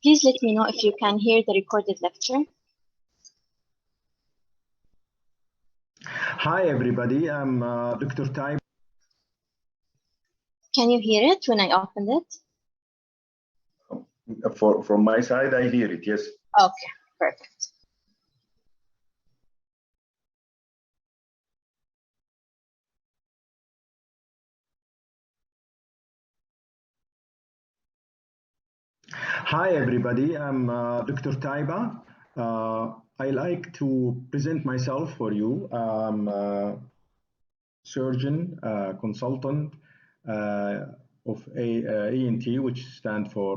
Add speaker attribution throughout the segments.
Speaker 1: Please let me know if you can hear the recorded lecture.
Speaker 2: Hi, everybody. I'm Dr. Taib.
Speaker 1: Can you hear it when I opened it?
Speaker 2: From my side, I hear it, yes.
Speaker 1: Okay, perfect.
Speaker 2: Hi, everybody. I'm Dr. Taiba. I like to present myself for you. I'm a surgeon, consultant of ENT, which stands for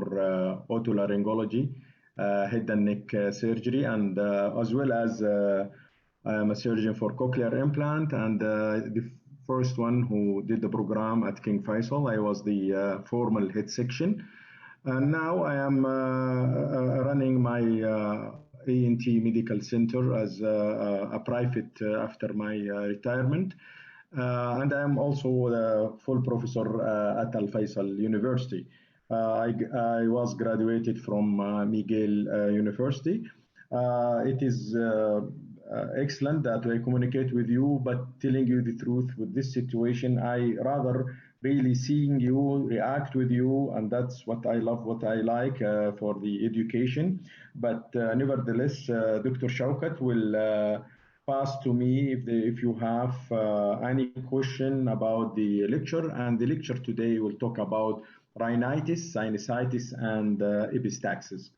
Speaker 2: otolaryngology, head and neck surgery, and as well as I'm a surgeon for cochlear implant, and the first one who did the program at King Faisal. I was the formal head section. And now I am running my ENT medical center as a private after my retirement. And I am also a full professor at Al Faisal University. I was graduated from Miguel University. It is excellent that I communicate with you, but telling you the truth with this situation, I rather really seeing you, react with you, and that's what I love, what I like for the education. But nevertheless, Dr. Shaukat will pass to me if you have any question about the lecture. And the lecture today will talk about rhinitis, sinusitis, and epistaxis.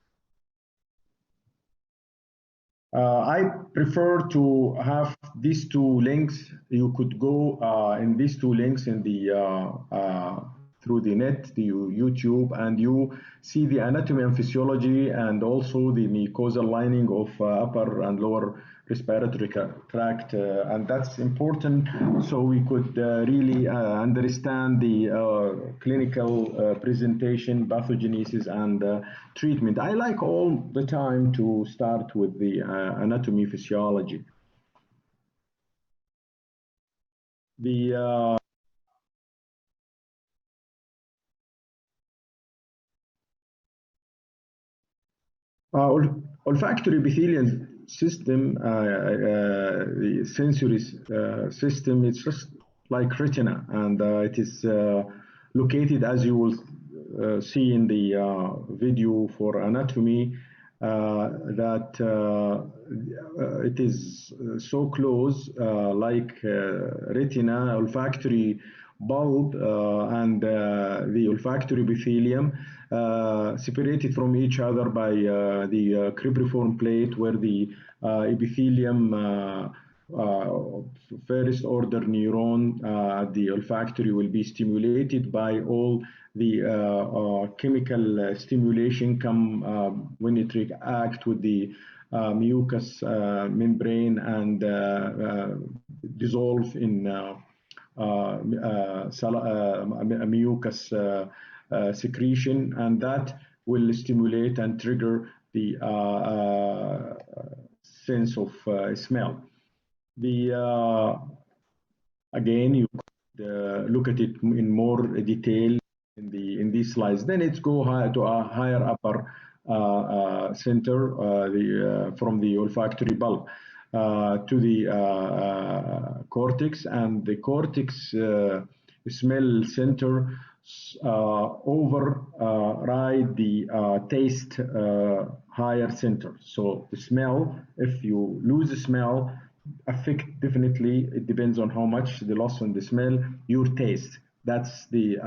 Speaker 2: I prefer to have these two links. You could go in these two links in the through the net, the YouTube, and you see the anatomy and physiology, and also the mucosal lining of upper and lower respiratory tract, and that's important so we could really understand the clinical presentation, pathogenesis, and treatment. I like all the time to start with the anatomy physiology. The olfactory epithelial system, the sensory system, it's just like retina, and it is located, as you will see in the video for anatomy, that it is so close, like retina, olfactory bulb, and the olfactory epithelium separated from each other by the cribriform plate, where the epithelium first order neuron at the olfactory will be stimulated by all the chemical stimulation come when it react with the mucous membrane and dissolve in mucus secretion, and that will stimulate and trigger the sense of smell. The again, you could look at it in more detail in these slides. Then it's go higher to a higher upper center, from the olfactory bulb to the cortex, and the cortex smell center override the taste higher center. So the smell, if you lose the smell, affect definitely, it depends on how much the loss in the smell, your taste. That's the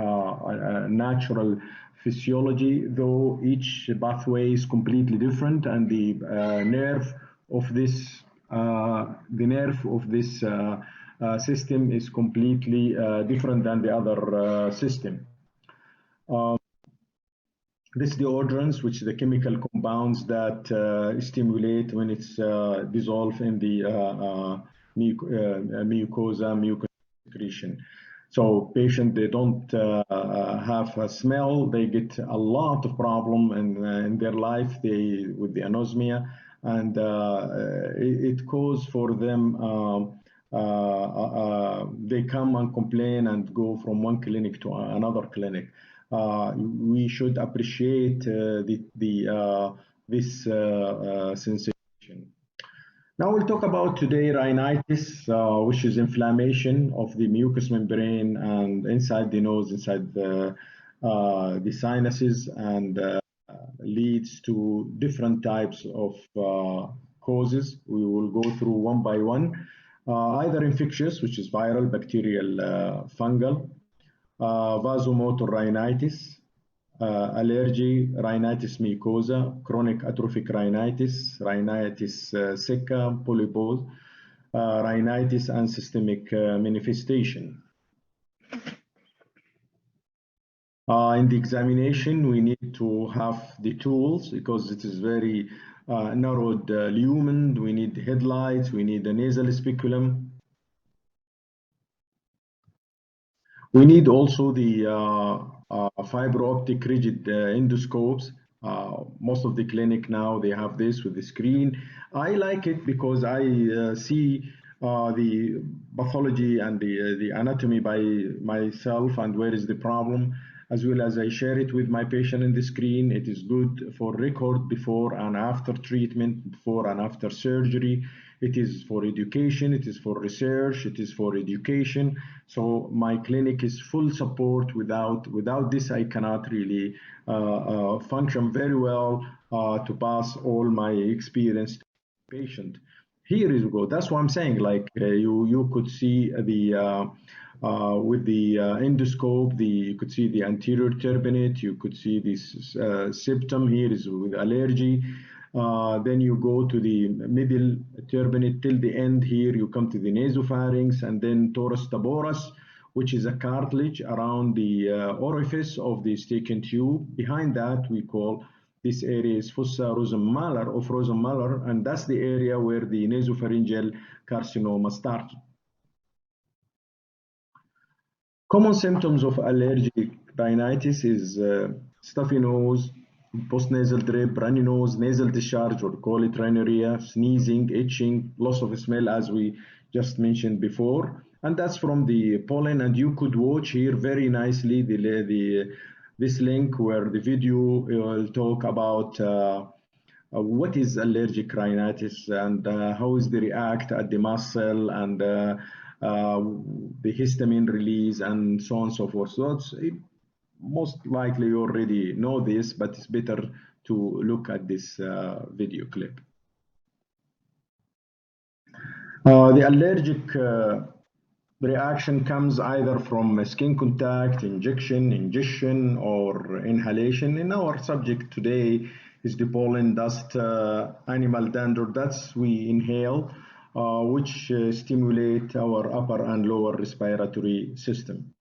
Speaker 2: natural physiology, though each pathway is completely different, and the nerve of this system is completely different than the other system. This is the odorants, which are the chemical compounds that stimulate when it's dissolved in the mucus secretion. So patients, they don't have a smell, they get a lot of problem in their life with the anosmia, and it causes for them, they come and complain and go from one clinic to another clinic. we should appreciate this sensation. Now we'll talk about today rhinitis, which is inflammation of the mucous membrane and inside the nose, inside the sinuses, and leads to different types of causes. We will go through one by one. Either infectious, which is viral, bacterial, fungal, vasomotor rhinitis, allergy, rhinitis mucosa, chronic atrophic rhinitis, rhinitis secca, polypose, rhinitis, and systemic manifestation. In the examination, we need to have the tools because it is very narrowed lumen. We need headlights, we need the nasal speculum. We need also the fiber optic rigid endoscopes. Most of the clinic now, they have this with the screen. I like it because I see the pathology and the anatomy by myself and where is the problem, as well as I share it with my patient in the screen. It is good for record before and after treatment, before and after surgery. It is for education, it is for research, it is for education. So my clinic is full support. Without this, I cannot really function very well to pass all my experience to the patient. Here you go. That's what I'm saying. Like you could see the with the endoscope, you could see the anterior turbinate. You could see this septum here is with allergy. Then you go to the middle turbinate till the end here. You come to the nasopharynx and then torus taboris, which is a cartilage around the orifice of the Stachan tube. Behind that, we call this area is fossa Rosenmaler of Rosenmaler, and that's the area where the nasopharyngeal carcinoma started. Common symptoms of allergic rhinitis is stuffy nose, postnasal drip, runny nose, nasal discharge, or call it rhinorrhea, sneezing, itching, loss of smell, as we just mentioned before. And that's from the pollen. And you could watch here very nicely this link where the video will talk about what is allergic rhinitis and how is the react at the muscle and the histamine release and so on and so forth. So most likely you already know this, but it's better to look at this video clip. The allergic reaction comes either from skin contact, ingestion, or inhalation. In our subject today is the pollen, dust, animal dander. That's we inhale, which stimulate our upper and lower respiratory system.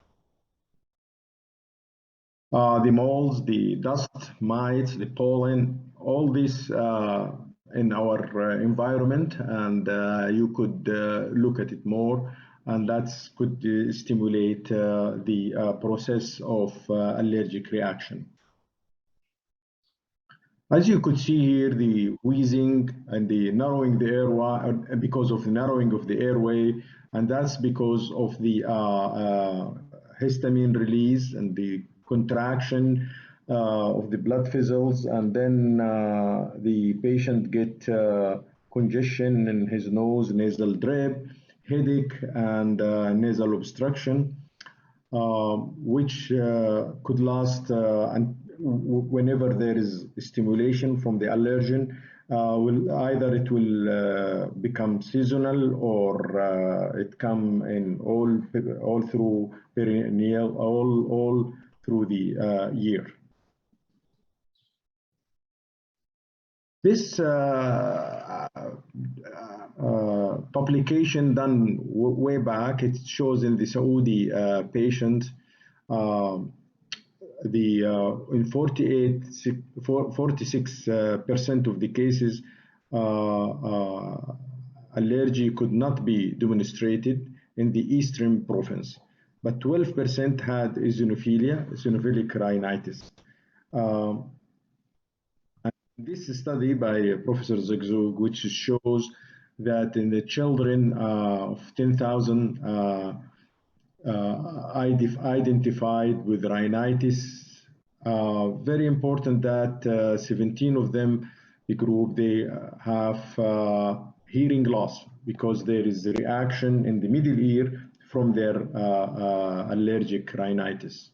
Speaker 2: The molds, the dust, mites, the pollen, all this in our environment, and you could look at it more, and that could stimulate the process of allergic reaction. As you could see here, the wheezing and the narrowing the airway because of the narrowing of the airway, and that's because of the histamine release and the contraction of the blood vessels, and then the patient get congestion in his nose, nasal drip, headache, and nasal obstruction, which could last whenever there is stimulation from the allergen. Either it will become seasonal or it come in all through perennial, all through the year. This publication done way back, it shows in the Saudi patient in 46% of the cases allergy could not be demonstrated in the eastern province, but 12% had eosinophilic rhinitis. This study by Professor Zagzoug, which shows that in the children of 10,000 identified with rhinitis, Very important that 17 of them, the group, they have hearing loss because there is a reaction in the middle ear from their allergic rhinitis.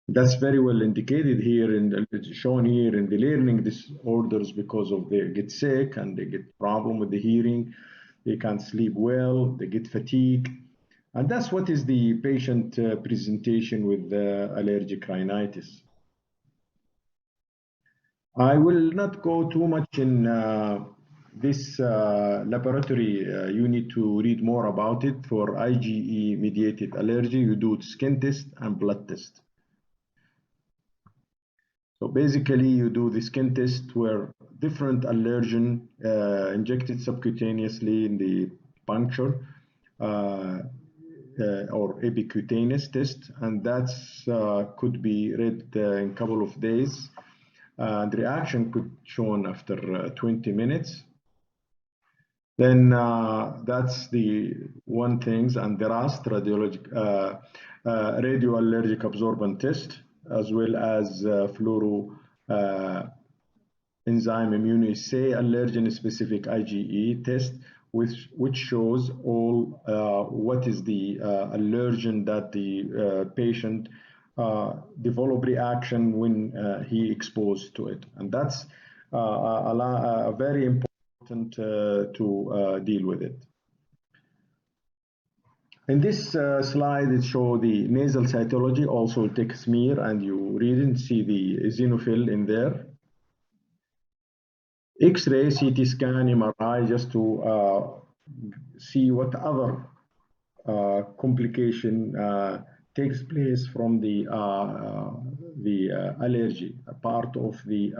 Speaker 2: That's very well indicated here and shown here in the learning disorders because of they get sick and they get problem with the hearing, they can't sleep well, they get fatigue. And that's what is the patient presentation with allergic rhinitis. I will not go too much in this laboratory. You need to read more about it. For IgE mediated allergy, you do skin test and blood test. So basically, you do the skin test where different allergen injected subcutaneously in the puncture or epicutaneous test, and that's could be read in a couple of days. The reaction could shown after 20 minutes. Then that's the one things, and the RAST radioallergic absorbance test, as well as fluoro enzyme immunoassay allergen specific IgE test, which shows all what is the allergen that the patient develop reaction when he exposed to it, and that's very important to deal with it. In this slide, it shows the nasal cytology. Also, take a smear and you read and see the eosinophil in there. X-ray, CT scan, MRI, just to see what other complication takes place from the allergy, a part of the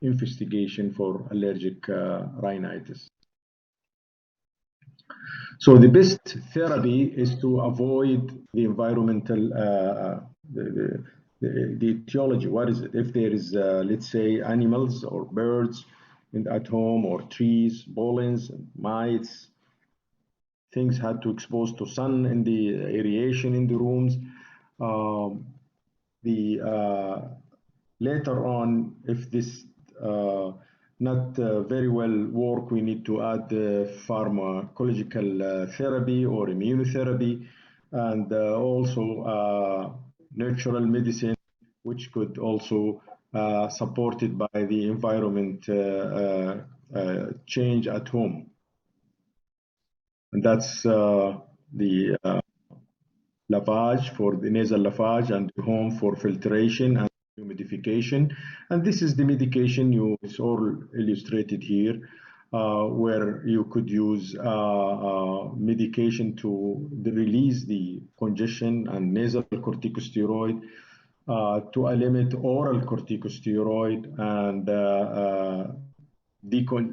Speaker 2: investigation for allergic rhinitis. So the best therapy is to avoid the environmental, the etiology. What is it? If there is, let's say, animals or birds at home, or trees, pollens, mites, things had to expose to sun and the aeration in the rooms. Later on, if this not very well work, we need to add pharmacological therapy or immunotherapy, and also natural medicine, which could also supported by the environment change at home. And that's the lavage for the nasal lavage, and the home for filtration and humidification. And this is the medication it's all illustrated here, where you could use medication to release the congestion and nasal corticosteroid, to limit oral corticosteroid and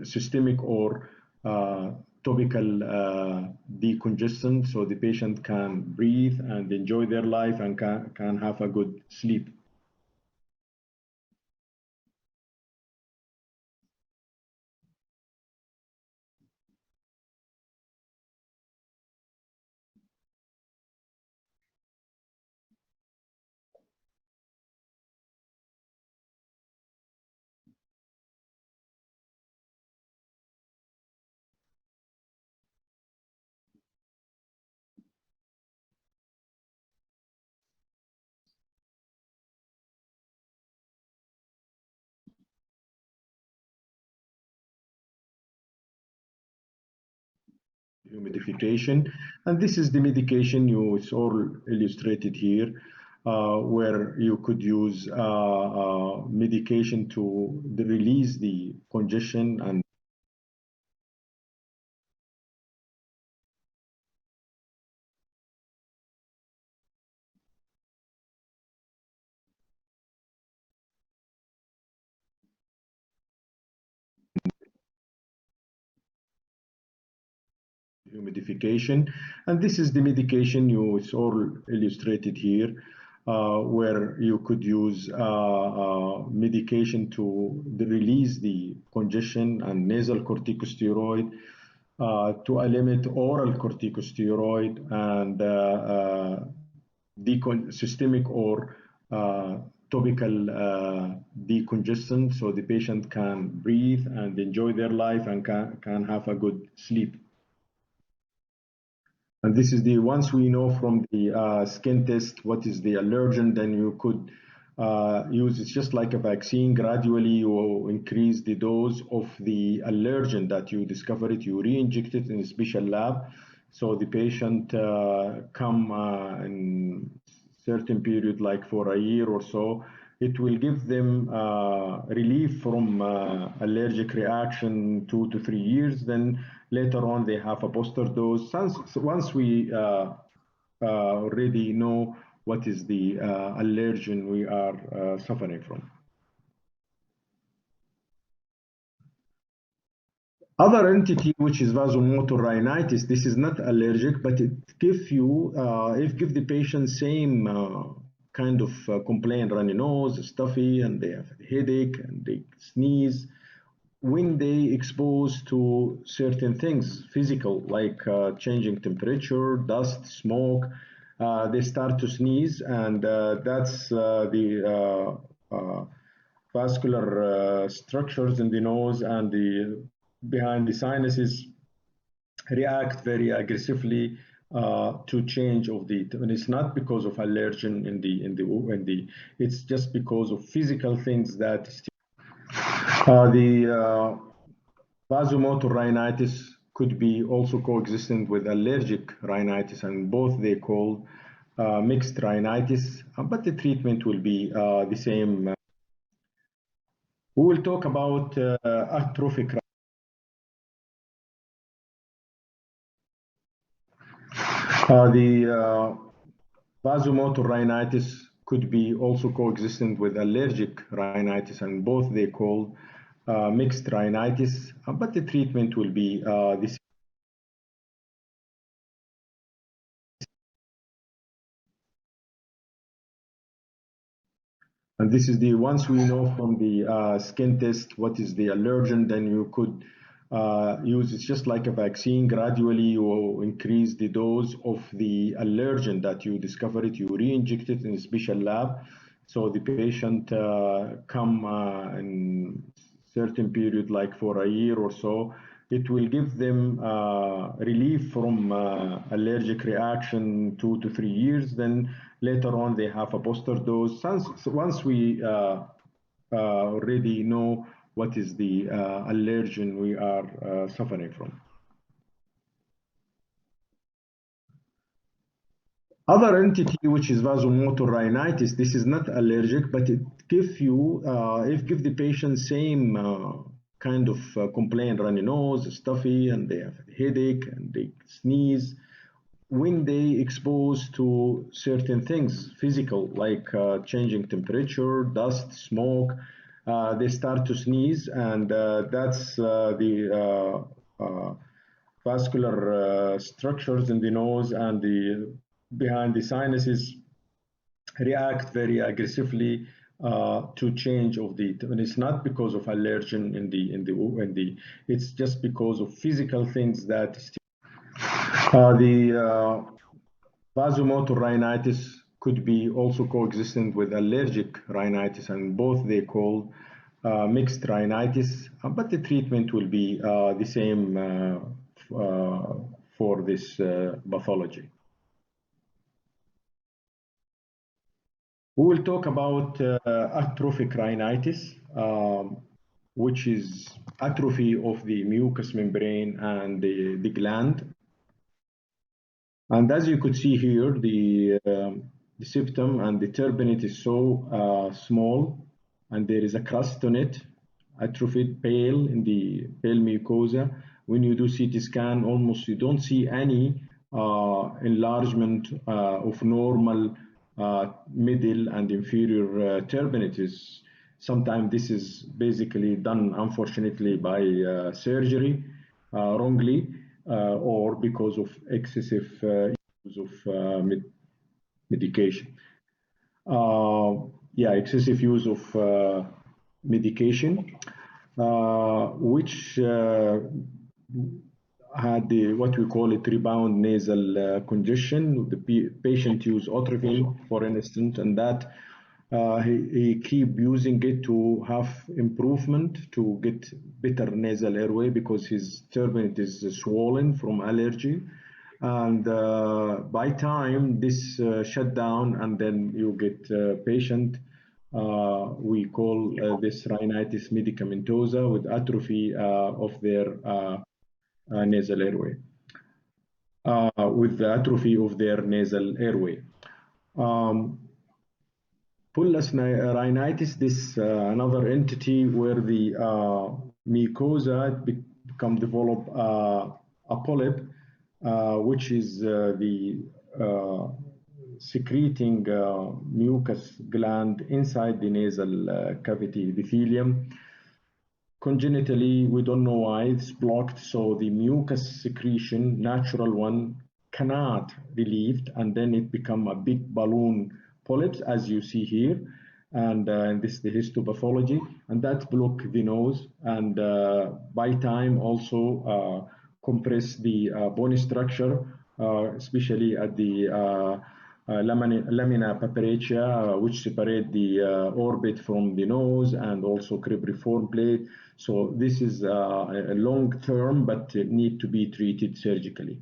Speaker 2: systemic or topical decongestant, so the patient can breathe and enjoy their life and can have a good sleep. Humidification, and this is the medication it's all illustrated here, where you could use medication to release the congestion and humidification, and this is the medication it's all illustrated here, where you could use medication to release the congestion and nasal corticosteroid, to limit oral corticosteroid and systemic or uh, topical decongestant so the patient can breathe and enjoy their life and can have a good sleep. And this is the, once we know from the skin test what is the allergen, then you could use it just like a vaccine. Gradually you increase the dose of the allergen that you discover it, you re-inject it in a special lab. So the patient come in certain period, like for a year or so, it will give them relief from allergic reaction 2 to 3 years. Then later on, they have a booster dose. Once we already know what is the allergen we are suffering from. Other entity, which is vasomotor rhinitis, this is not allergic, but it give you, give the patient same kind of complaint, runny nose, stuffy, and they have headache and they sneeze. When they expose to certain things, physical, like changing temperature, dust, smoke, they start to sneeze, and that's the vascular structures in the nose and the behind the sinuses react very aggressively to change of the, and it's not because of allergen in the it's just because of physical things that the vasomotor rhinitis could be also coexistent with allergic rhinitis, and both they call mixed rhinitis, but the treatment will be the same. We will talk about atrophic. The vasomotor rhinitis could be also coexistent with allergic rhinitis, and both they call mixed rhinitis, but the treatment will be the same. And this is the, once we know from the skin test what is the allergen, then you could use it just like a vaccine. Gradually you increase the dose of the allergen that you discover it, you re-inject it in a special lab. So the patient come in certain period, like for a year or so, it will give them relief from allergic reaction 2 to 3 years. Then later on, they have a booster dose. Once we already know what is the allergen we are suffering from. Other entity, which is vasomotor rhinitis, this is not allergic, but it give you, give the patient same kind of complaint, runny nose, stuffy, and they have headache and they sneeze. When they expose to certain things, physical, like changing temperature, dust, smoke, they start to sneeze, and that's the vascular structures in the nose and the behind the sinuses react very aggressively to change of the, and it's not because of allergen in the it's just because of physical things that the vasomotor rhinitis could be also coexistent with allergic rhinitis, and both they call mixed rhinitis, but the treatment will be the same for this pathology. We will talk about atrophic rhinitis, which is atrophy of the mucous membrane and the gland. And as you could see here, the septum and the turbinate is so small, and there is a crust on it, atrophied, pale in the pale mucosa. When you do CT scan, almost you don't see any enlargement of normal middle and inferior turbinates. Sometimes this is basically done, unfortunately, by surgery wrongly, or because of excessive use of medication. Excessive use of medication, which had what we call it rebound nasal congestion. The patient used atropine, for instance, and that he keep using it to have improvement to get better nasal airway because his turbinate is swollen from allergy. And by time this shut down, and then you get patient. We call this rhinitis medicamentosa with atrophy of their nasal airway, with the atrophy of their nasal airway. Pullus rhinitis, this another entity where the mucosa become develop a polyp, which is the secreting mucus gland inside the nasal cavity epithelium. Congenitally, we don't know why it's blocked, so the mucus secretion, natural one, cannot relieved, and then it become a big balloon polyps, as you see here, and this is the histopathology, and that block the nose, and by time also compress the bone structure, especially at the lamina papyracea, which separate the orbit from the nose, and also cribriform plate. So this is a long term, but need to be treated surgically.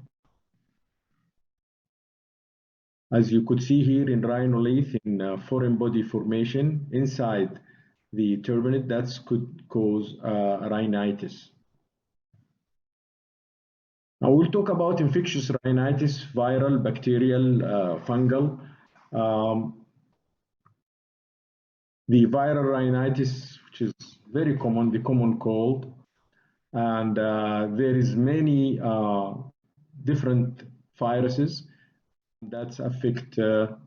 Speaker 2: As you could see here in rhinolith, in foreign body formation inside the turbinate, that could cause rhinitis. Now we'll talk about infectious rhinitis, viral, bacterial, fungal. The viral rhinitis, which is very common, the common cold, and there is many different viruses that affect the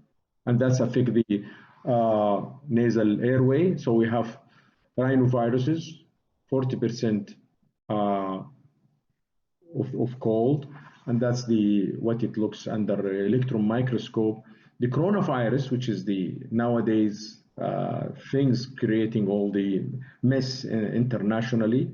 Speaker 2: nasal airway. So we have rhinoviruses, 40% of cold, and that's what it looks under electron microscope. The coronavirus, which is the nowadays things creating all the mess internationally.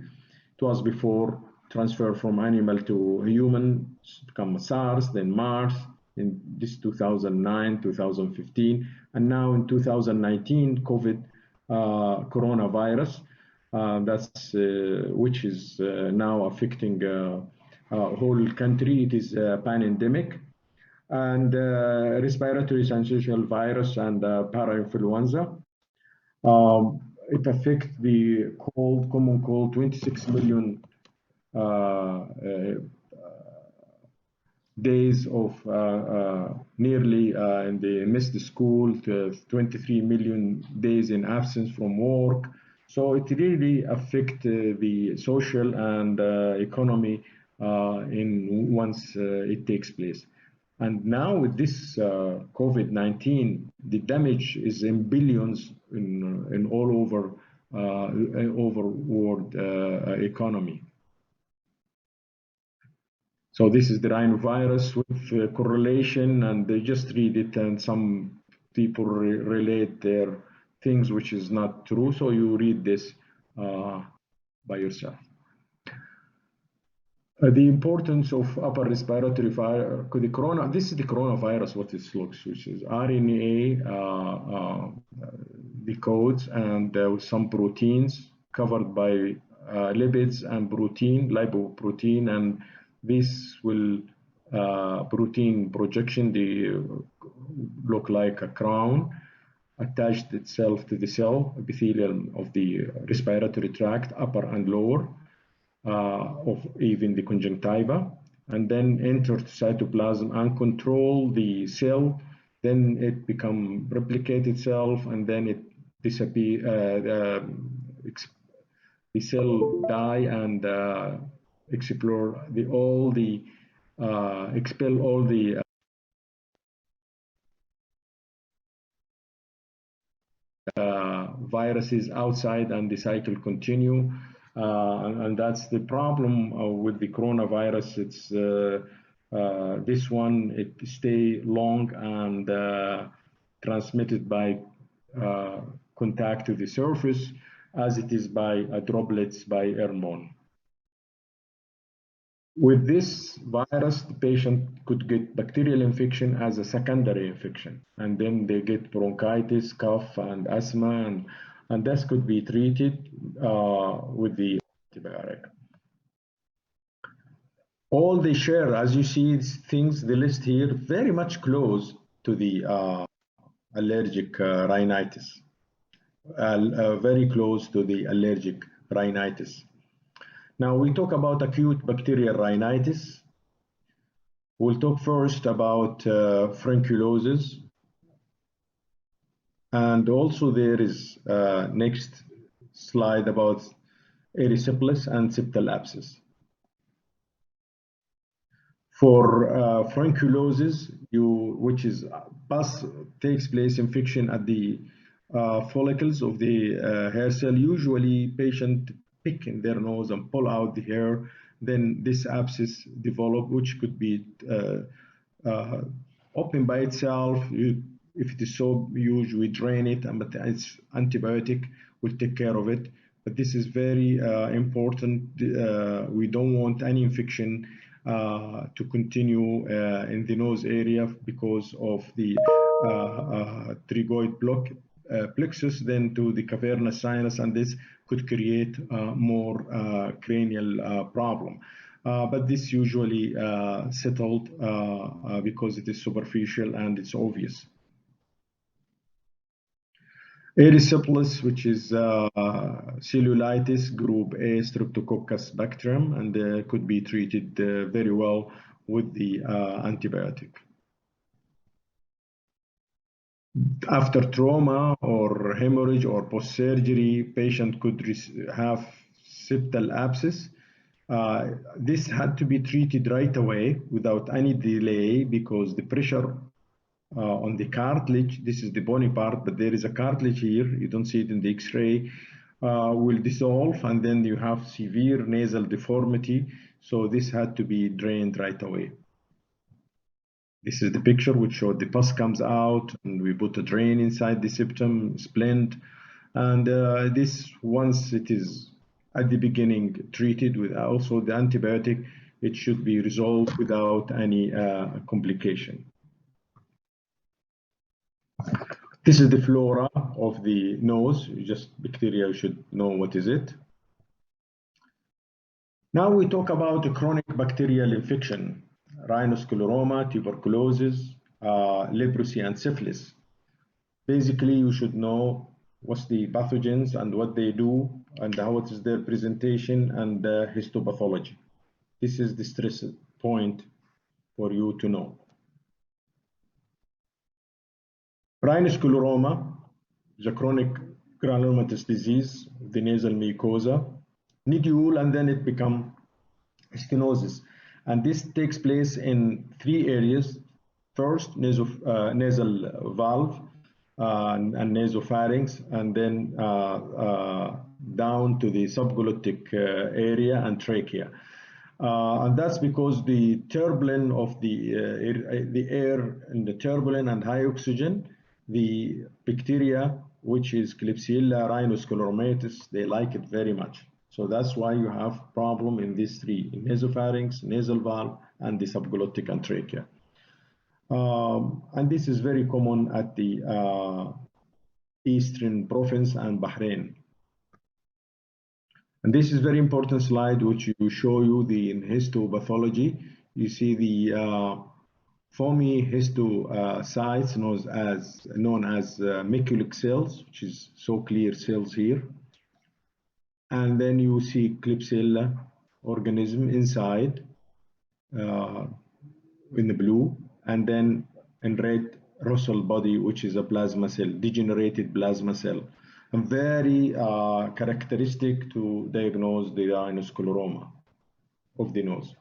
Speaker 2: It was before transfer from animal to human, become SARS, then MERS in this 2009, 2015, and now in 2019, COVID coronavirus. That's which is now affecting whole country. It is a pan-endemic, and respiratory syncytial virus and parainfluenza. It affects the common cold, 26 million days of nearly in the missed school, 23 million days in absence from work. So it really affects the social and economy once it takes place. And now with this COVID-19, the damage is in billions in all over world economy. So this is the rhinovirus with correlation, and they just read it, and some people relate their things which is not true. So you read this by yourself. The importance of upper respiratory virus, this is the coronavirus, what it looks, which is RNA decodes and some proteins covered by lipids and protein, lipoprotein, and this will protein projection, they look like a crown, attached itself to the cell epithelium of the respiratory tract, upper and lower. Of even the conjunctiva, and then enter to cytoplasm and control the cell. Then it replicate itself, and then it disappear. The cell die and expel all the viruses outside, and the cycle continue. And that's the problem with the coronavirus. It's this one, it stay long and transmitted by contact to the surface, as it is by droplets by airborne. With this virus, the patient could get bacterial infection as a secondary infection, and then they get bronchitis, cough, and asthma, and this could be treated with the antibiotic. All they share, as you see, things, the list here, very much close to the allergic rhinitis, very close to the allergic rhinitis. Now we talk about acute bacterial rhinitis. We'll talk first about furunculosis, and also there is next slide about erysipelas and septal abscess. For furunculosis, which is takes place infection at the follicles of the hair cell. Usually, patient pick in their nose and pull out the hair. Then this abscess develop, which could be open by itself. If it is so huge, we drain it, but it's antibiotic will take care of it. But this is very important. We don't want any infection to continue in the nose area because of the pterygoid plexus, then to the cavernous sinus, and this could create more cranial problem. But this usually settled because it is superficial and it's obvious. Erysipelas, which is cellulitis group A Streptococcus bacterium, and could be treated very well with the antibiotic. After trauma or hemorrhage or post-surgery, patient could have septal abscess. This had to be treated right away without any delay because the pressure on the cartilage, this is the bony part, but there is a cartilage here, you don't see it in the x-ray, will dissolve, and then you have severe nasal deformity, so this had to be drained right away. This is the picture which showed the pus comes out, and we put a drain inside the septum, splint, and this, once it is at the beginning treated with also the antibiotic, it should be resolved without any complication. This is the flora of the nose. Just bacteria, you should know what is it. Now we talk about a chronic bacterial infection, rhinoscleroma, tuberculosis, leprosy, and syphilis. Basically, you should know what's the pathogens and what they do and what is their presentation and histopathology. This is the stress point for you to know. Rhinoscleroma is a chronic granulomatous disease of the nasal mucosa, nidule, and then it becomes stenosis. And this takes place in 3 areas. First, nasal valve and nasopharynx, and then down to the subglottic area and trachea. And that's because the turbulent of the air in the turbulent and high oxygen, the bacteria, which is Klebsiella rhinoscleromatis, they like it very much. So that's why you have problem in these 3, in nasopharynx, nasal valve, and the subglottic and trachea. And this is very common at the Eastern province and Bahrain. And this is very important slide, which will show you the histopathology. You see the foamy histocytes known as Mecculic cells, which is so clear cells here. And then you see Klebsiella organism inside in the blue, and then in red Russell body, which is a plasma cell, degenerated plasma cell, and very characteristic to diagnose the rhinoscleroma of the nose.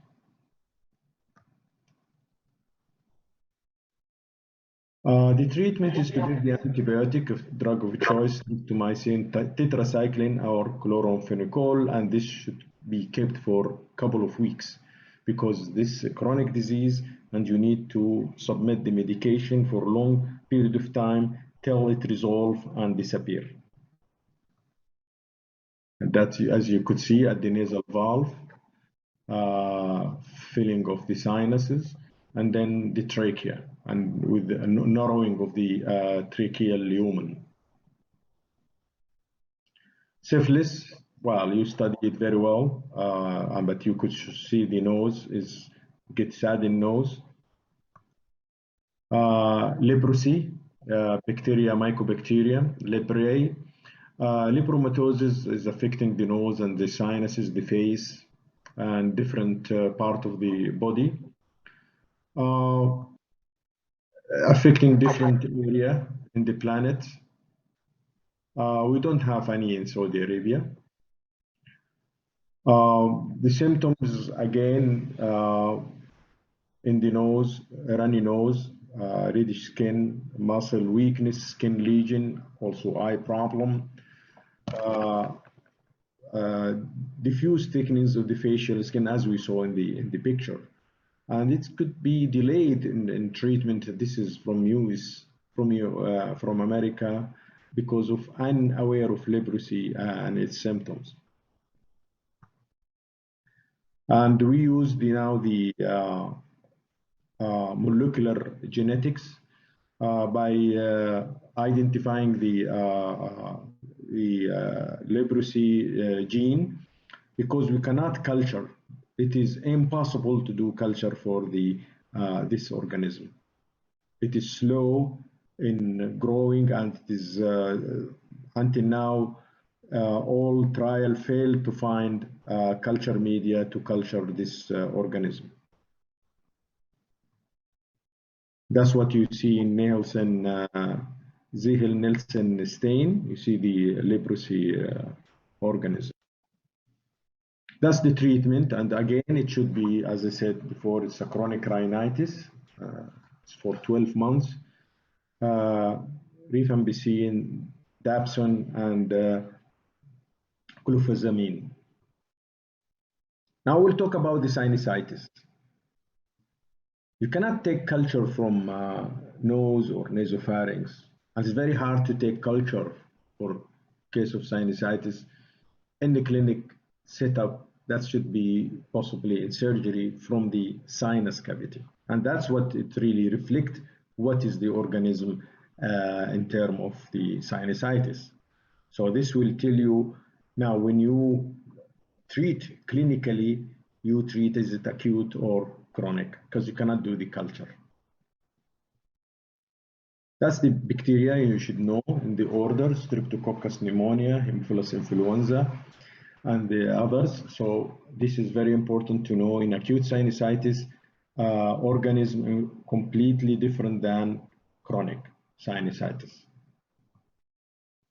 Speaker 2: The treatment is to give the antibiotic drug of choice, streptomycin, tetracycline, or chloramphenicol, and this should be kept for a couple of weeks because this is a chronic disease and you need to submit the medication for a long period of time till it resolves and disappear. And that's, as you could see, at the nasal valve, filling of the sinuses, and then the trachea, and with the narrowing of the tracheal lumen. Syphilis, well, you studied it very well, but you could see the nose gets sad in nose. Leprosy, bacteria, mycobacterium, leprae. Lepromatosis is affecting the nose and the sinuses, the face, and different part of the body, affecting different area in the planet. We don't have any in Saudi Arabia. The symptoms, again, in the nose, runny nose, reddish skin, muscle weakness, skin lesion, also eye problem, diffuse thickness of the facial skin, as we saw in the picture. And it could be delayed in treatment. This is from America, because of unaware of leprosy and its symptoms. And we use now the molecular genetics by identifying the leprosy gene, because we cannot culture. It is impossible to do culture for this organism. It is slow in growing, and it is until now all trial failed to find culture media to culture this organism. That's what you see in Nielsen, Zihel-Nielsen stain. You see the leprosy organism. That's the treatment, and again, it should be, as I said before, it's a chronic rhinitis. It's for 12 months. Rifampicin, dapsone, and clofazimine. Now we'll talk about the sinusitis. You cannot take culture from nose or nasopharynx, and it's very hard to take culture for case of sinusitis in the clinic setup. That should be possibly in surgery from the sinus cavity, and that's what it really reflects. What is the organism in terms of the sinusitis? So this will tell you now when you treat clinically, you treat is it acute or chronic, because you cannot do the culture. That's the bacteria you should know in the order: Streptococcus pneumonia, Haemophilus influenza, and the others. So this is very important to know. In acute sinusitis, organism completely different than chronic sinusitis.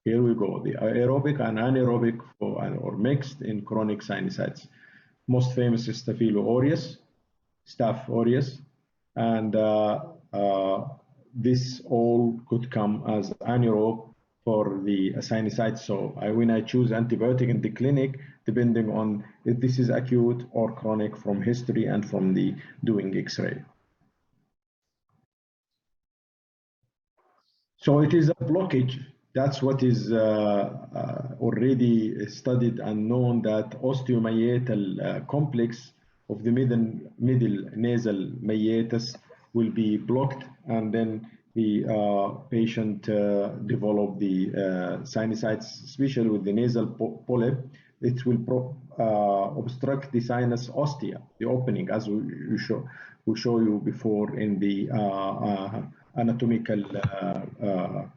Speaker 2: Here we go, the aerobic and anaerobic or mixed in chronic sinusitis. Most famous is Staph aureus, and this all could come as anaerobe for the sinusitis. So when I choose antibiotic in the clinic, depending on if this is acute or chronic from history and from the doing X-ray. So it is a blockage. That's what is already studied and known, that osteomyietal complex of the middle nasal meatus will be blocked, and then the patient develop the sinusitis, especially with the nasal polyp. It will obstruct the sinus ostia, the opening, as we show you before in the anatomical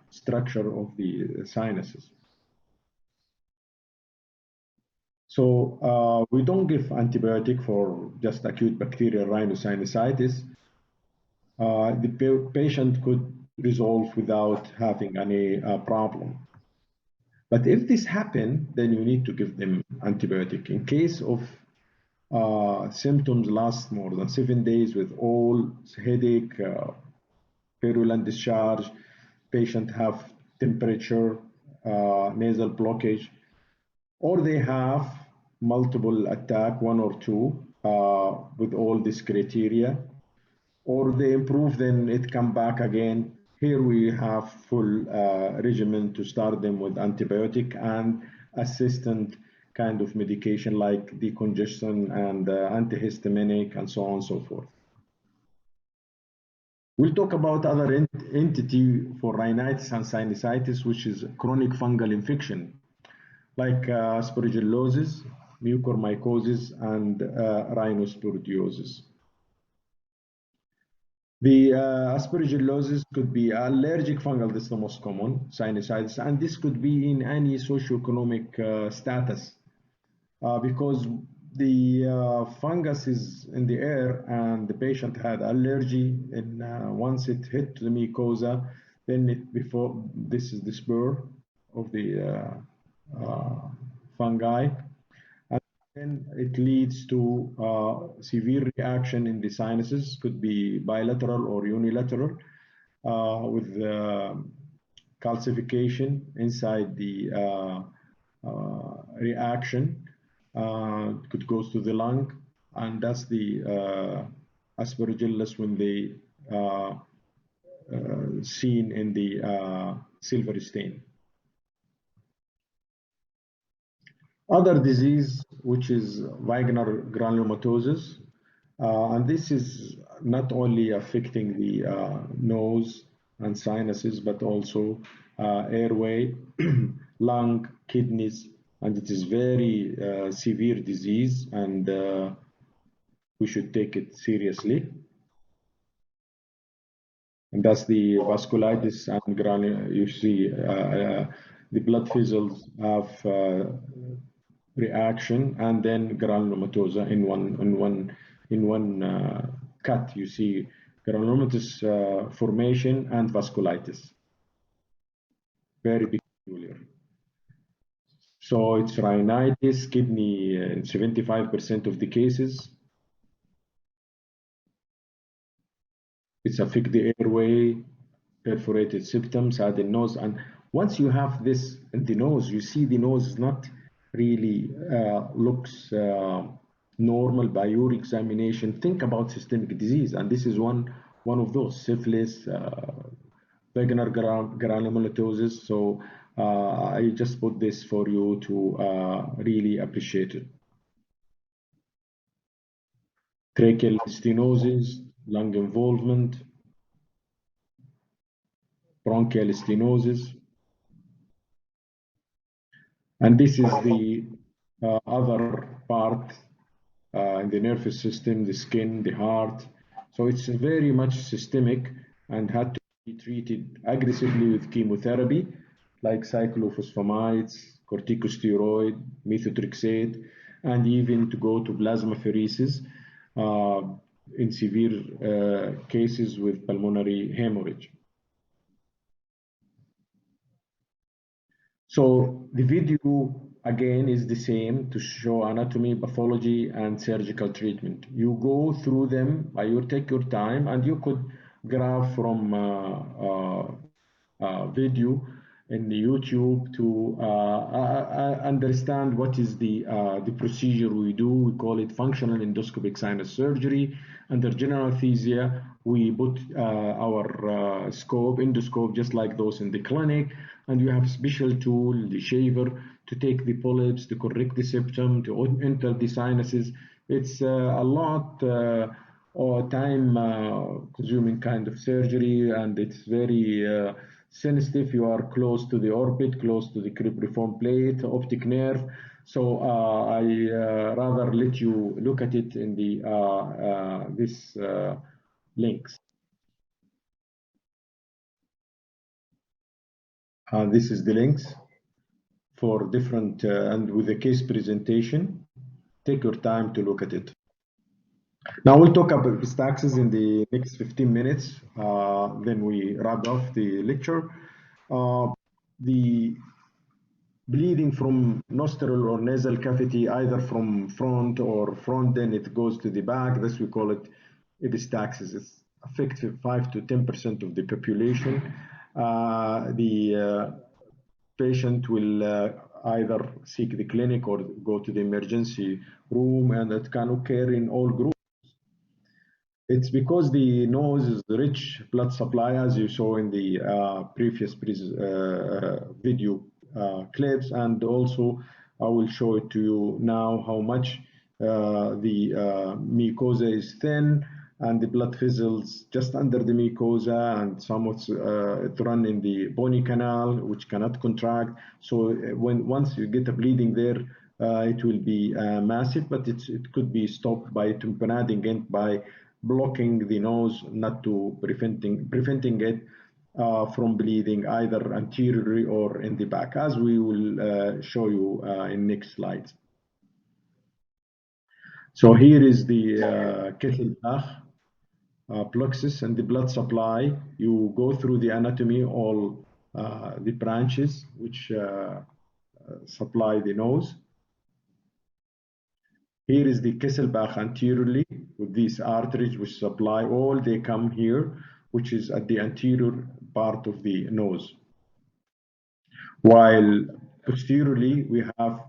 Speaker 2: structure of the sinuses. So we don't give antibiotic for just acute bacterial rhinosinusitis. The patient could resolve without having any problem. But if this happens, then you need to give them antibiotic. In case of symptoms last more than 7 days with all headache, purulent discharge, patient have temperature, nasal blockage, or they have multiple attack, 1 or 2, with all these criteria, or they improve, then it come back again. Here we have full regimen to start them with antibiotic and assistant kind of medication like decongestion and antihistaminic and so on and so forth. We'll talk about other entity for rhinitis and sinusitis, which is chronic fungal infection, like aspergillosis, mucormycosis, and rhinosporidiosis. The aspergillosis could be allergic fungal, this is the most common, sinusitis, and this could be in any socioeconomic status because the fungus is in the air and the patient had allergy, and once it hit the mucosa, then this is the spur of the fungi. And it leads to severe reaction in the sinuses, could be bilateral or unilateral, with calcification inside the reaction. Could go to the lung, and that's the aspergillus when they seen in the silver stain. Other disease, which is Wegener granulomatosis, and this is not only affecting the nose and sinuses, but also airway, lung, kidneys, and it is very severe disease, and we should take it seriously. And that's the vasculitis and granule. You see the blood vessels have reaction, and then granulomatosa in one cut. You see granulomatous formation and vasculitis. Very peculiar. So it's rhinitis, kidney in 75% of the cases. It's affect the airway, perforated septum, nose, and once you have this in the nose, you see the nose is not really looks normal by your examination. Think about systemic disease, and this is one of those: syphilis, Wegener granulomatosis. So I just put this for you to really appreciate it. Tracheal stenosis, lung involvement, bronchial stenosis. And this is the other part in the nervous system, the skin, the heart. So it's very much systemic and had to be treated aggressively with chemotherapy, like cyclophosphamides, corticosteroid, methotrexate, and even to go to plasmapheresis in severe cases with pulmonary hemorrhage. So the video again is the same to show anatomy, pathology, and surgical treatment. You go through them, you take your time, and you could grab from video in the YouTube to understand what is the procedure we do. We call it functional endoscopic sinus surgery. Under general anesthesia, we put our endoscope, just like those in the clinic, and you have a special tool, the shaver, to take the polyps, to correct the septum, to enter the sinuses. It's a lot time-consuming kind of surgery, and it's very sensitive. You are close to the orbit, close to the cribriform plate, optic nerve. So I rather let you look at it in the this links. This is the links for different and with the case presentation. Take your time to look at it. Now we'll talk about epistaxis in the next 15 minutes. Then we wrap off the lecture. The bleeding from nostril or nasal cavity, either from front or front, then it goes to the back. This we call it epistaxis. It's affects 5 to 10% of the population. The patient will either seek the clinic or go to the emergency room, and it can occur in all groups. It's because the nose is rich blood supply, as you saw in the previous video clips, and also I will show it to you now how much the mucosa is thin and the blood vessels just under the mucosa, and some of it run in the bony canal, which cannot contract. So once you get a bleeding there, it will be massive, but it could be stopped by tamponading it, by blocking the nose, not to preventing it from bleeding either anteriorly or in the back, as we will show you in next slides. So here is the Kesselbach plexus and the blood supply. You go through the anatomy, all the branches which supply the nose. Here is the Kesselbach anteriorly with these arteries which supply all, they come here, which is at the anterior part of the nose. While posteriorly we have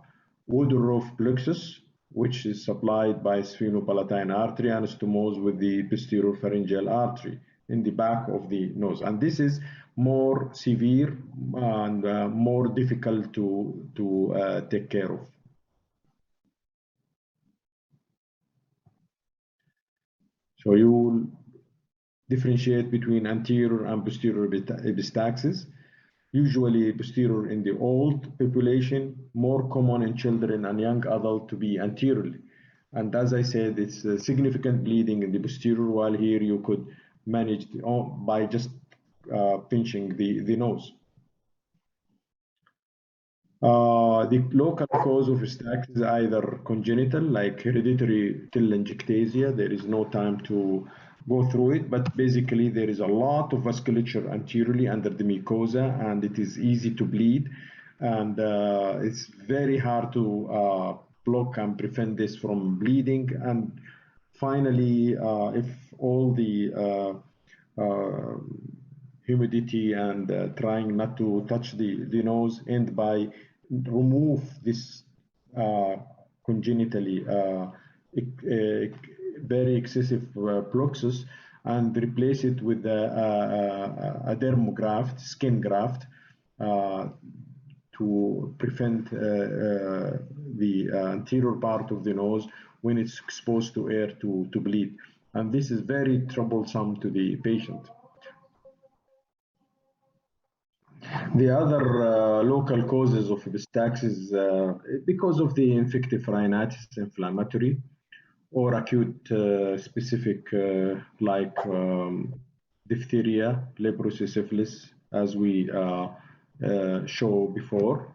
Speaker 2: Woodruff plexus, which is supplied by sphenopalatine artery and stomose with the posterior pharyngeal artery in the back of the nose. And this is more severe and more difficult to take care of. So you will differentiate between anterior and posterior epistaxis. Usually posterior in the old population, more common in children and young adults to be anteriorly. And as I said, it's significant bleeding in the posterior, while here you could manage by just pinching the nose. The local cause of epistaxis is either congenital, like hereditary telangiectasia. There is no time to go through it, but basically there is a lot of vasculature anteriorly under the mucosa, and it is easy to bleed, and it's very hard to block and prevent this from bleeding. And finally, if all the humidity and trying not to touch the nose end by remove this congenitally very excessive plexus and replace it with a dermograft, skin graft, to prevent the anterior part of the nose when it's exposed to air to bleed. And this is very troublesome to the patient. The other local causes of epistaxis because of the infective rhinitis, inflammatory, or acute specific like diphtheria, leprosy, syphilis, as we show before,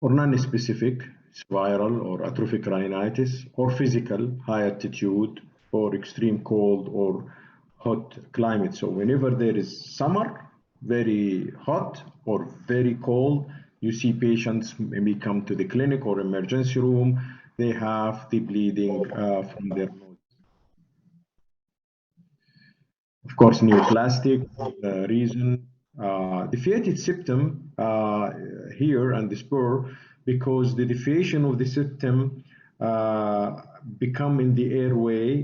Speaker 2: or non-specific, viral or atrophic rhinitis, or physical, high altitude, or extreme cold or hot climate. So whenever there is summer, very hot or very cold, you see patients maybe come to the clinic or emergency room, they have the bleeding from their nose. Of course, neoplastic reason, deviated septum here and the spur, because the deviation of the septum become in the airway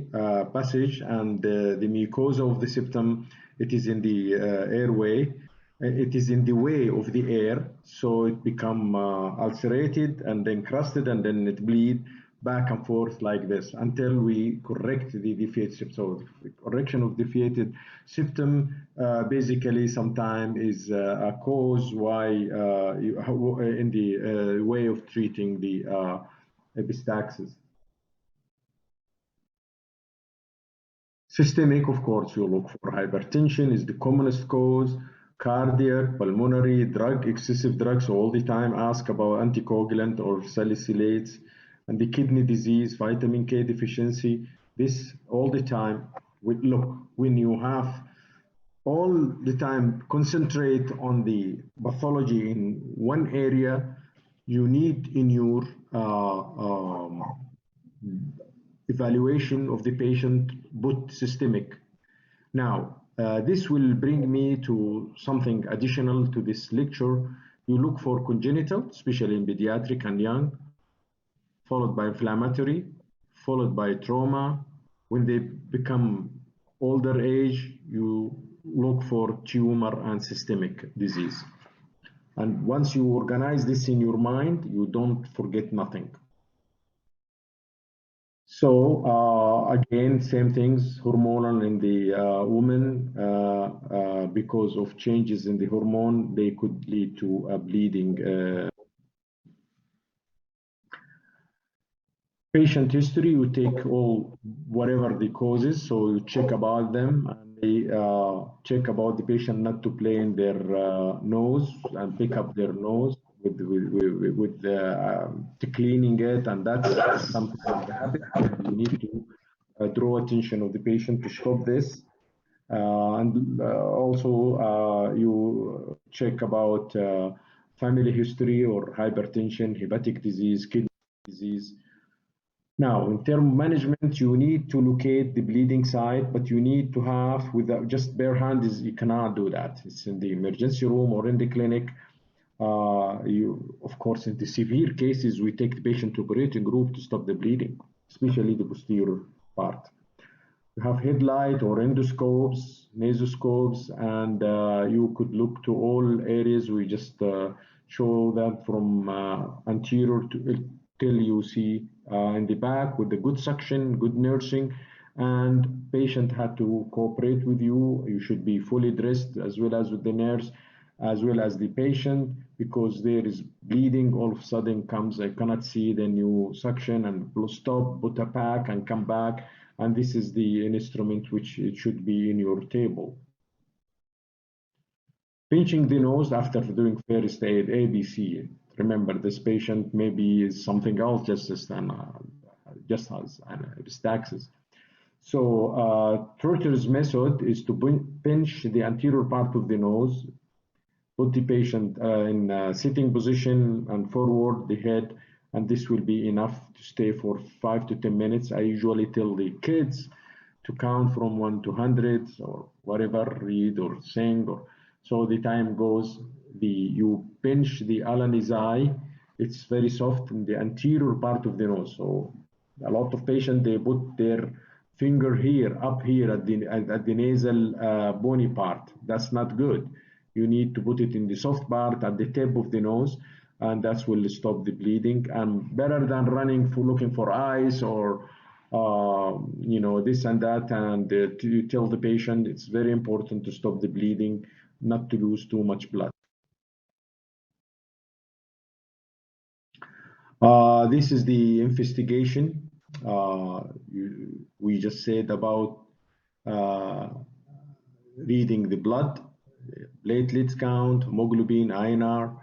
Speaker 2: passage, and the mucosa of the septum, it is in the airway, it is in the way of the air, so it become ulcerated and then crusted, and then it bleed back and forth like this until we correct the deviated septum. So the correction of deviated septum basically sometimes is a cause why in the way of treating the epistaxis. Systemic, of course, you look for hypertension is the commonest cause, cardiac, pulmonary, excessive drugs, all the time ask about anticoagulant or salicylates, and the kidney disease, vitamin K deficiency, this all the time. Look, when you have all the time concentrate on the pathology in one area, you need in your evaluation of the patient put systemic. Now, this will bring me to something additional to this lecture. You look for congenital, especially in pediatric and young, followed by inflammatory, followed by trauma. When they become older age, you look for tumor and systemic disease. And once you organize this in your mind, you don't forget nothing. So again, same things, hormonal in the woman, because of changes in the hormone, they could lead to a bleeding. Patient history, you take all whatever the causes, so you check about them, and they check about the patient not to play in their nose and pick up their nose with to cleaning it, and that's something that happens. And you need to draw attention of the patient to stop this. And also you check about family history or hypertension, hepatic disease, kidney disease. Now, in term management, you need to locate the bleeding site, but you need to have, without just bare hand, you cannot do that. It's in the emergency room or in the clinic. Of course, in the severe cases, we take the patient to operating room to stop the bleeding, especially the posterior part. You have headlight or endoscopes, nasoscopes, and you could look to all areas. We just show that from anterior to till you see in the back with the good suction, good nursing, and patient had to cooperate with you. You should be fully dressed as well as with the nurse, as well as the patient, because there is bleeding. All of a sudden comes, I cannot see, then you suction and stop, put a pack and come back. And this is the instrument which it should be in your table. Pinching the nose after doing first aid, ABC. Remember, this patient maybe is something else, just as an Epistaxis. So Trotter's method is to pinch the anterior part of the nose, put the patient in a sitting position and forward the head, and this will be enough to stay for 5 to 10 minutes. I usually tell the kids to count from 1 to 100 or whatever, read or sing, or so the time goes. You pinch the Alani's eye. It's very soft in the anterior part of the nose. So a lot of patients, they put their finger here, up here at the nasal bony part. That's not good. You need to put it in the soft part at the tip of the nose, and that will stop the bleeding. And better than running for looking for ice or this and that, and you tell the patient it's very important to stop the bleeding, not to lose too much blood. This is the investigation. We just said about reading the blood, platelets count, hemoglobin, INR.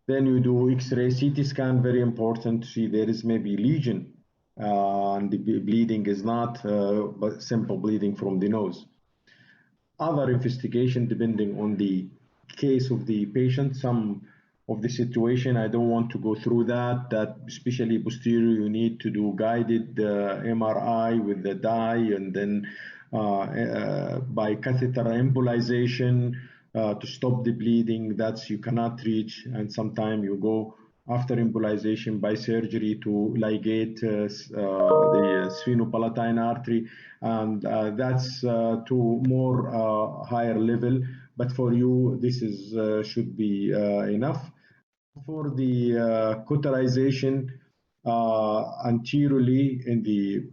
Speaker 2: Then you do X-ray, CT scan, very important to see there is maybe lesion, and the bleeding is not but simple bleeding from the nose. Other investigation depending on the case of the patient, some of the situation, I don't want to go through that especially posterior, you need to do guided MRI with the dye, and then by catheter embolization to stop the bleeding. That's you cannot reach, and sometimes you go after embolization by surgery to ligate the sphenopalatine artery, and that's to more higher level. But for you, this is should be enough. For the cauterization anteriorly in the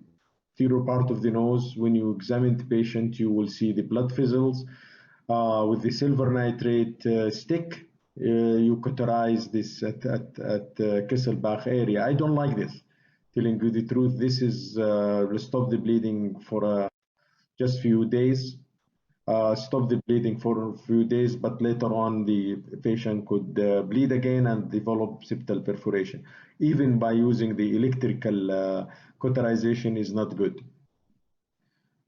Speaker 2: anterior part of the nose, when you examine the patient, you will see the blood vessels with the silver nitrate stick. You cauterize this at Kesselbach area. I don't like this. Telling you the truth, this is will stop the bleeding for just few days. Stop the bleeding for a few days, but later on the patient could bleed again and develop septal perforation. Even by using the electrical cauterization is not good.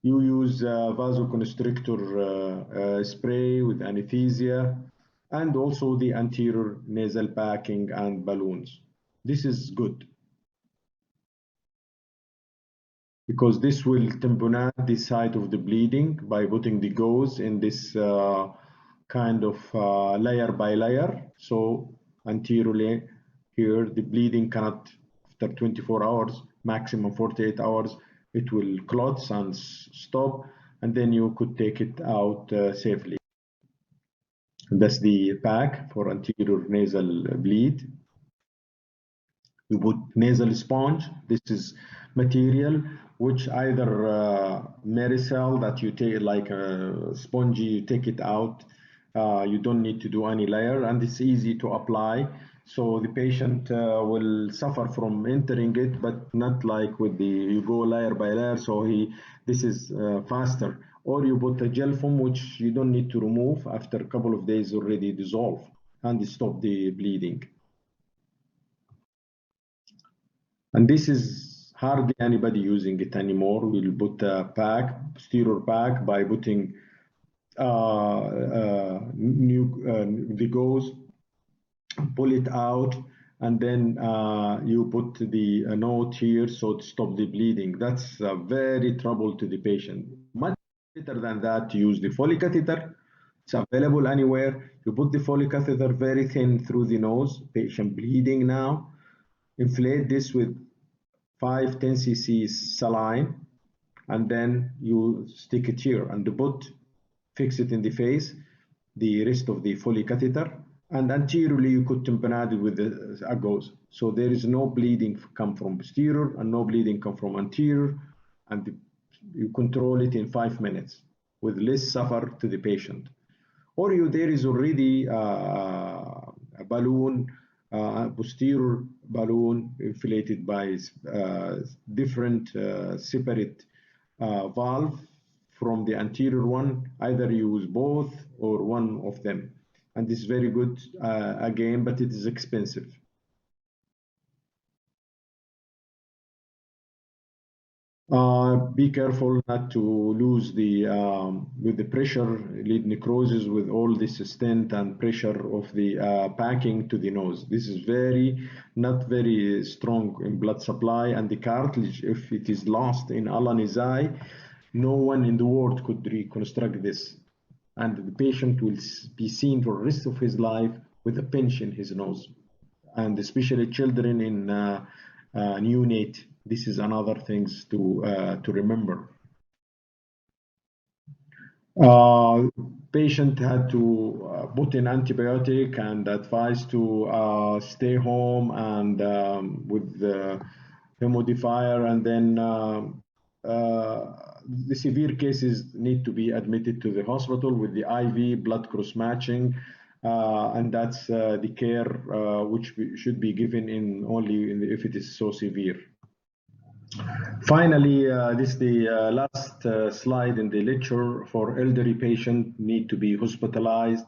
Speaker 2: You use vasoconstrictor spray with anesthesia, and also the anterior nasal packing and balloons. This is good, because this will tamponade the site of the bleeding by putting the gauze in this kind of layer by layer. So anteriorly here, the bleeding cannot, after 24 hours, maximum 48 hours, it will clot and stop, and then you could take it out safely. That's the pack for anterior nasal bleed. You put nasal sponge. This is material which either Maricel that you take like a spongy, you take it out. You don't need to do any layer, and it's easy to apply. So the patient will suffer from entering it, but not like with the you go layer by layer. So this is faster. Or you put a gel foam which you don't need to remove after a couple of days already dissolve and stop the bleeding. And this is hardly anybody using it anymore. We'll put a pack, posterior pack, by putting Vigos, pull it out, and then you put the note here so to stop the bleeding. That's very trouble to the patient. Much better than that to use the Foley catheter. It's available anywhere. You put the Foley catheter very thin through the nose, patient bleeding now. Inflate this with 5-10 cc saline, and then you stick it here and fix it in the face, the rest of the Foley catheter, and anteriorly you could tamponade it with the Agos. So there is no bleeding come from posterior and no bleeding come from anterior, and you control it in 5 minutes with less suffer to the patient. Or there is already a balloon, posterior balloon inflated by different separate valve from the anterior one. Either use both or one of them, and this is very good again, but it is expensive. Be careful not to lose the with the pressure, lead necrosis with all this stent and pressure of the packing to the nose. This is not very strong in blood supply, and the cartilage, if it is lost in ala nasal, no one in the world could reconstruct this, and the patient will be seen for the rest of his life with a pinch in his nose, and especially children in neonate. This is another things to remember. Patient had to put in antibiotic and advised to stay home and with the humidifier, and then the severe cases need to be admitted to the hospital with the IV blood cross matching, and that's the care which should be given if it is so severe. Finally, this is the last slide in the lecture. For elderly patient need to be hospitalized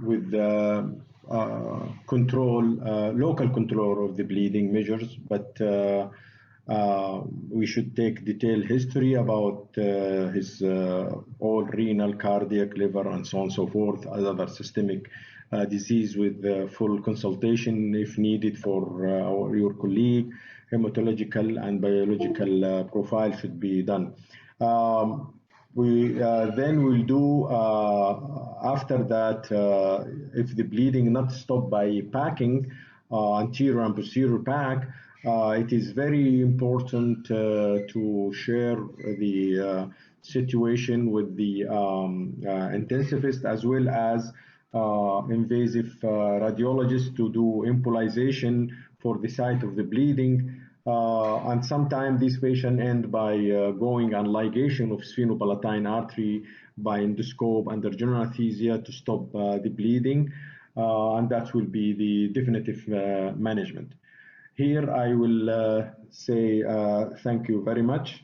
Speaker 2: with local control of the bleeding measures, but we should take detailed history about his all renal, cardiac, liver, and so on and so forth, as other systemic disease with full consultation if needed for your colleague. Hematological and biological profile should be done. We then will do after that, if the bleeding not stopped by packing, anterior and posterior pack, it is very important to share the situation with the intensivist as well as invasive radiologist to do embolization for the site of the bleeding. And sometimes this patient end by going on ligation of sphenopalatine artery by endoscope under general anesthesia to stop the bleeding, and that will be the definitive management. Here I will say thank you very much.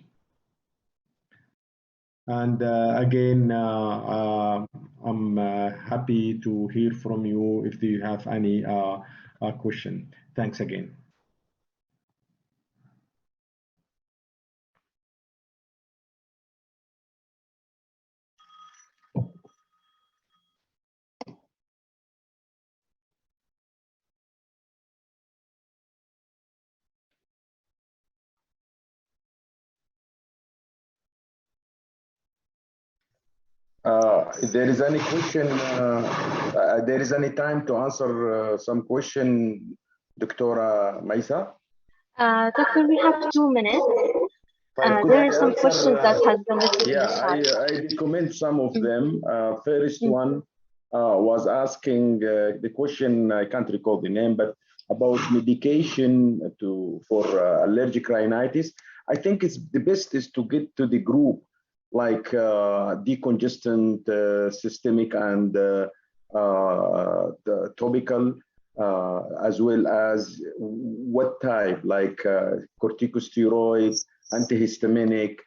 Speaker 2: And again, I'm happy to hear from you if you have any question. Thanks again. If there is any question, there is any time to answer some question, Dr. Maisa?
Speaker 1: Doctor, we have 2 minutes. There are some questions that has been listed in the chat.
Speaker 2: I recommend some of them. First one,
Speaker 3: was asking the question, I can't recall the name, but about medication for allergic rhinitis. I think it's the best is to get to the group like decongestant, systemic, and the topical, as well as what type, like corticosteroids, antihistaminic,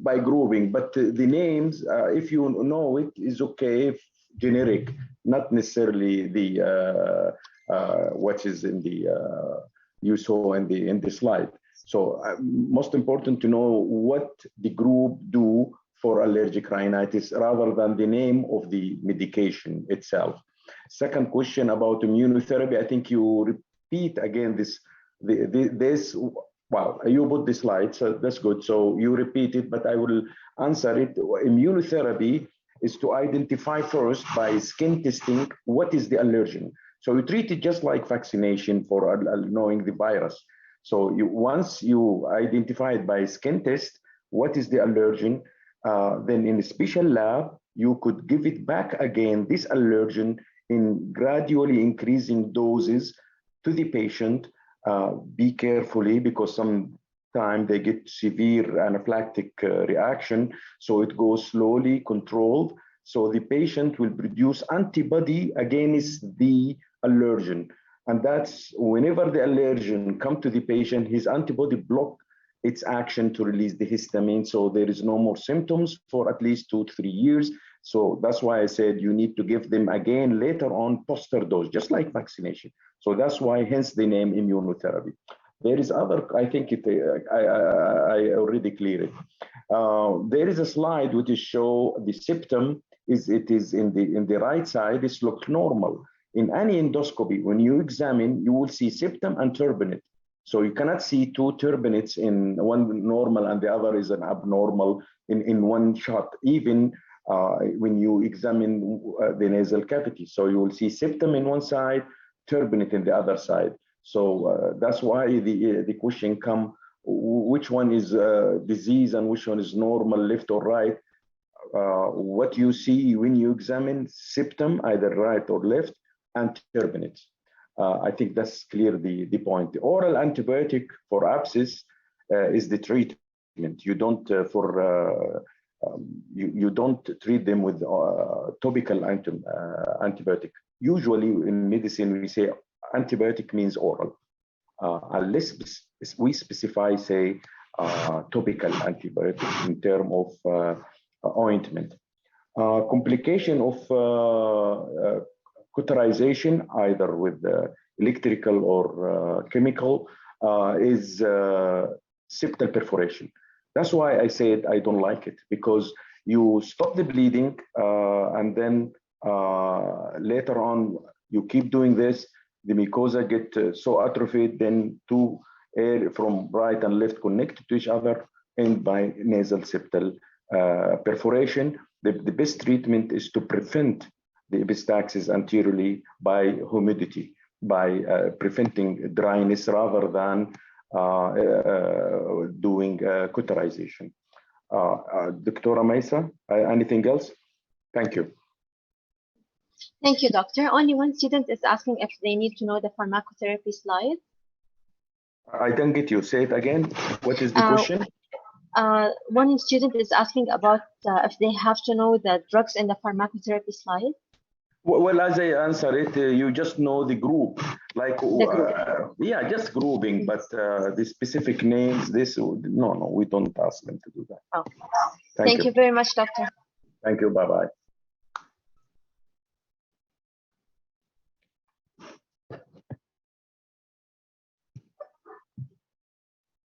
Speaker 3: by grouping. But the names, if you know it, is okay, if generic, not necessarily the what is in the you saw in the slide. So most important to know what the group do for allergic rhinitis rather than the name of the medication itself. Second question about immunotherapy, I think you repeat again this, well, you put the slide, so that's good. So you repeat it, but I will answer it. Immunotherapy is to identify first by skin testing what is the allergen. So you treat it just like vaccination for knowing the virus. So once you identify it by skin test, what is the allergen, then in a special lab, you could give it back again, this allergen, in gradually increasing doses to the patient. Be carefully, because sometimes they get severe anaphylactic reaction. So it goes slowly, controlled. So the patient will produce antibody against the allergen. And that's whenever the allergen comes to the patient, his antibody block its action to release the histamine. So there is no more symptoms for at least 2 to 3 years. So that's why I said you need to give them again later on booster dose, just like vaccination. So that's why, hence the name immunotherapy. There is other, I think I already cleared it. There is a slide which is show the septum it is in the right side. This looks normal. In any endoscopy, when you examine, you will see septum and turbinate. So you cannot see two turbinates in one normal and the other is an abnormal in one shot, even when you examine the nasal cavity. So you will see septum in one side, turbinate in the other side. So that's why the question come, which one is disease and which one is normal, left or right. What you see when you examine septum, either right or left, and turbinates. I think that's clear the point. The oral antibiotic for abscess is the treatment. You don't you don't treat them with topical antibiotic. Usually in medicine we say antibiotic means oral, unless we specify, say, topical antibiotic in terms of ointment. Complication of cauterization, either with electrical or chemical, is septal perforation. That's why I said I don't like it, because you stop the bleeding and then later on you keep doing this, the mucosa get so atrophied, then two air from right and left connect to each other, and by nasal septal perforation. The best treatment is to prevent the epistaxis anteriorly by humidity, by preventing dryness rather than doing cauterization. Dr. Maisa, anything else? Thank you.
Speaker 1: Thank you, doctor. Only one student is asking if they need to know the pharmacotherapy slide.
Speaker 2: I don't get you. Say it again. What is the question?
Speaker 1: One student is asking about if they have to know the drugs in the pharmacotherapy slide.
Speaker 2: Well, as I answer it, you just know the group, like yeah, just grouping, but the specific names, no, we don't ask them to do that.
Speaker 1: Okay. Thank you very much, doctor.
Speaker 2: Thank you. Bye-bye.